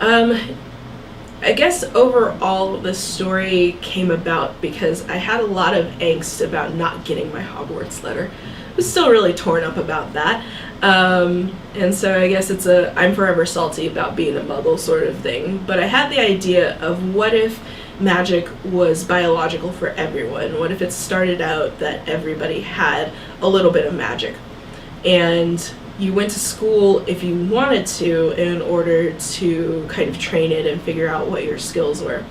Um, I guess overall the story came about because I had a lot of angst about not getting my Hogwarts letter. I was still really torn up about that. And so I guess it's a I'm forever salty about being a muggle sort of thing. But I had the idea of what if magic was biological for everyone? What if it started out that everybody had a little bit of magic? And you went to school if you wanted to in order to kind of train it and figure out what your skills were.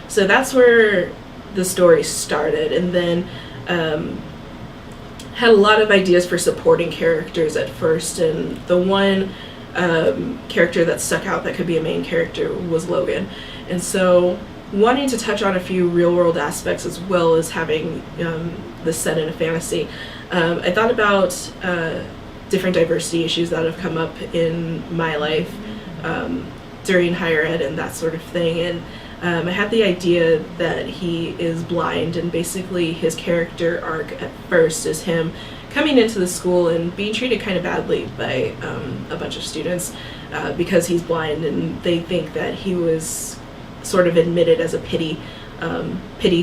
So that's where the story started, and then had a lot of ideas for supporting characters at first, and the one character that stuck out that could be a main character was Logan. And so wanting to touch on a few real-world aspects as well as having this set in a fantasy, I thought about different diversity issues that have come up in my life during higher ed and that sort of thing. And I had the idea that he is blind, and basically his character arc at first is him coming into the school and being treated kind of badly by a bunch of students because he's blind, and they think that he was sort of admitted as a pity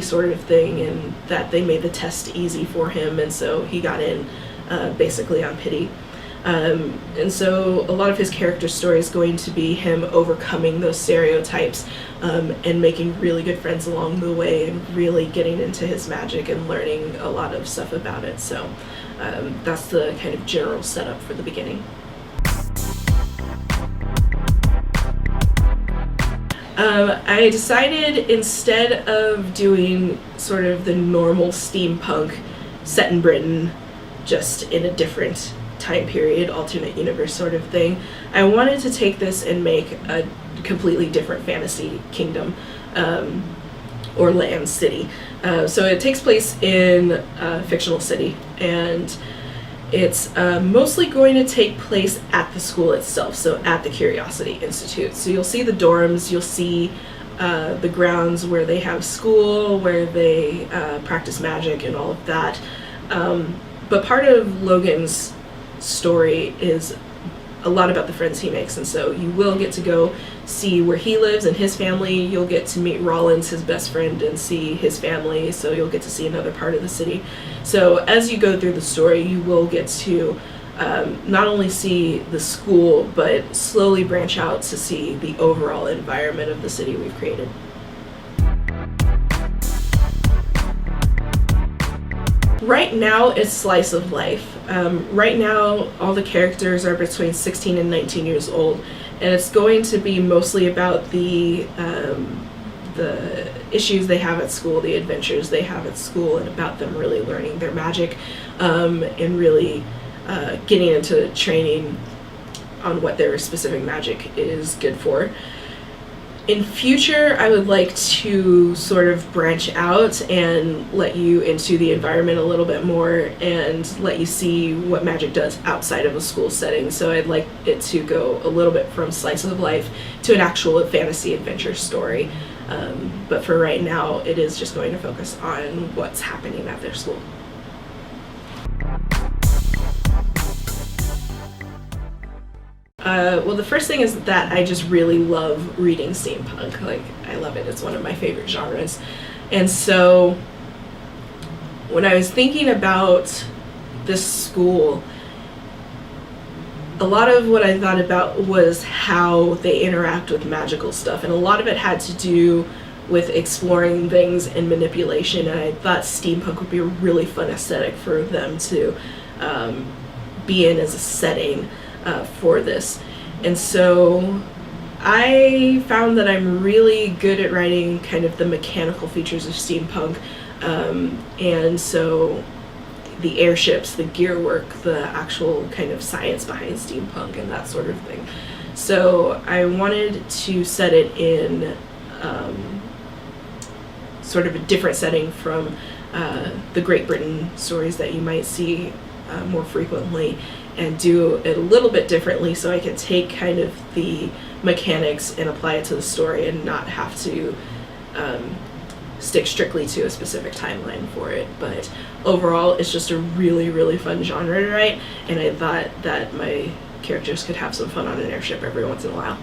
sort of thing, and that they made the test easy for him, and so he got in basically on pity. And so a lot of his character story is going to be him overcoming those stereotypes and making really good friends along the way, and really getting into his magic and learning a lot of stuff about it. So that's the kind of general setup for the beginning. I decided, instead of doing sort of the normal steampunk set in Britain, just in a different time period, alternate universe sort of thing, I wanted to take this and make a completely different fantasy kingdom or land city. So it takes place in a fictional city, and it's mostly going to take place at the school itself, so at the Curiosity Institute. So you'll see the dorms, you'll see the grounds where they have school, where they practice magic and all of that. But part of Logan's story is a lot about the friends he makes, and so you will get to go see where he lives and his family. You'll get to meet Rollins, his best friend, and see his family, so you'll get to see another part of the city. So as you go through the story, you will get to not only see the school, but slowly branch out to see the overall environment of the city we've created. Right now, it's slice of life. Right now, all the characters are between 16 and 19 years old, and it's going to be mostly about the issues they have at school, the adventures they have at school, and about them really learning their magic and really getting into training on what their specific magic is good for. In future, I would like to sort of branch out and let you into the environment a little bit more and let you see what magic does outside of a school setting. So I'd like it to go a little bit from slice of life to an actual fantasy adventure story. But for right now, it is just going to focus on what's happening at their school. Well, the first thing is that I just really love reading steampunk. Like, I love it. It's one of my favorite genres. And so when I was thinking about this school, a lot of what I thought about was how they interact with magical stuff. And a lot of it had to do with exploring things and manipulation. And I thought steampunk would be a really fun aesthetic for them to be in as a setting for this. And so I found that I'm really good at writing kind of the mechanical features of steampunk, and so the airships, the gear work, the actual kind of science behind steampunk and that sort of thing. So I wanted to set it in sort of a different setting from the Great Britain stories that you might see more frequently, and do it a little bit differently so I could take kind of the mechanics and apply it to the story and not have to stick strictly to a specific timeline for it. But overall, it's just a really, really fun genre to write, and I thought that my characters could have some fun on an airship every once in a while.